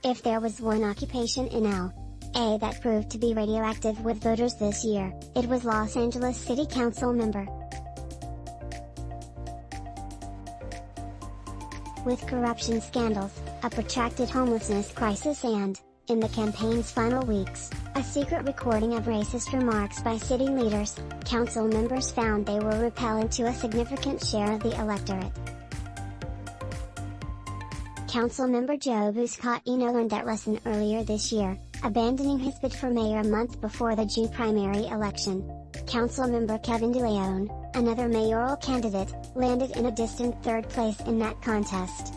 If there was one occupation in L.A. that proved to be radioactive with voters this year, it was Los Angeles City Council member. With corruption scandals, a protracted homelessness crisis and, in the campaign's final weeks, a secret recording of racist remarks by city leaders, council members found they were repellent to a significant share of the electorate. Councilmember Joe Buscaino learned that lesson earlier this year, abandoning his bid for mayor a month before the June primary election. Councilmember Kevin de León, another mayoral candidate, landed in a distant third place in that contest.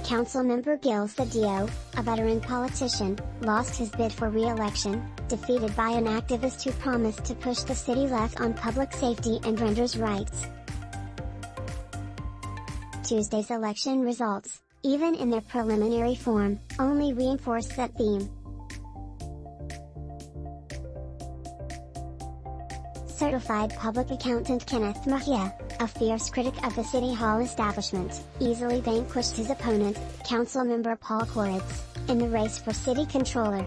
Councilmember Gil Cedillo, a veteran politician, lost his bid for re-election, defeated by an activist who promised to push the city left on public safety and renters' rights. Tuesday's election results, even in their preliminary form, only reinforce that theme. Certified public accountant Kenneth Mejia, a fierce critic of the City Hall establishment, easily vanquished his opponent, Councilmember Paul Koretz, in the race for city controller.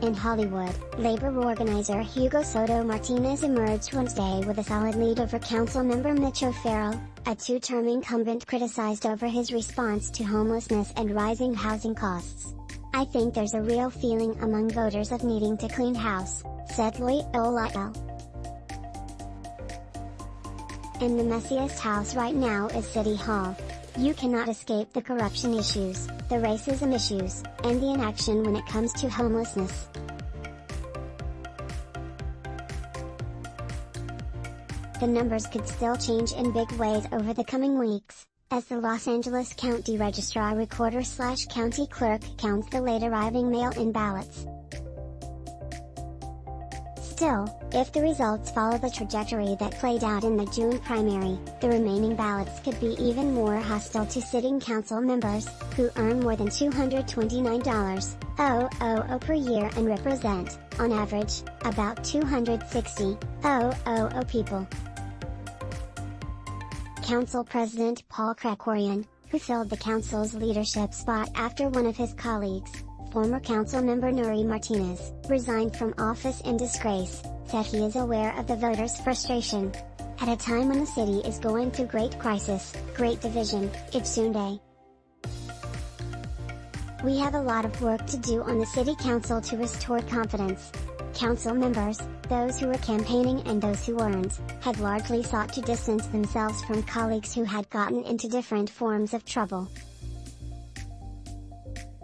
In Hollywood, labor organizer Hugo Soto-Martinez emerged Wednesday with a solid lead over Councilmember Mitch O'Farrell, a two-term incumbent criticized over his response to homelessness and rising housing costs. "I think there's a real feeling among voters of needing to clean house," said Loyola Law. "And the messiest house right now is City Hall. You cannot escape the corruption issues, the racism issues, and the inaction when it comes to homelessness." The numbers could still change in big ways over the coming weeks, as the Los Angeles County registrar-recorder/county clerk counts the late arriving mail-in ballots. Still, if the results follow the trajectory that played out in the June primary, the remaining ballots could be even more hostile to sitting council members, who earn more than $229,000 per year and represent, on average, about 260,000 people. Council President Paul Krekorian, who filled the council's leadership spot after one of his colleagues, former Councilmember Nury Martinez, resigned from office in disgrace, said he is aware of the voters' frustration. At a time when the city is going through great crisis, great division, it's Sunday. "We have a lot of work to do on the city council to restore confidence." Council members, those who were campaigning and those who weren't, had largely sought to distance themselves from colleagues who had gotten into different forms of trouble.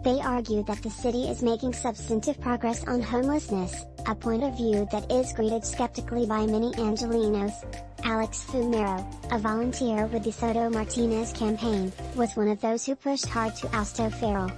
They argued that the city is making substantive progress on homelessness, a point of view that is greeted skeptically by many Angelenos. Alex Fumero, a volunteer with the Soto-Martinez campaign, was one of those who pushed hard to oust O'Farrell.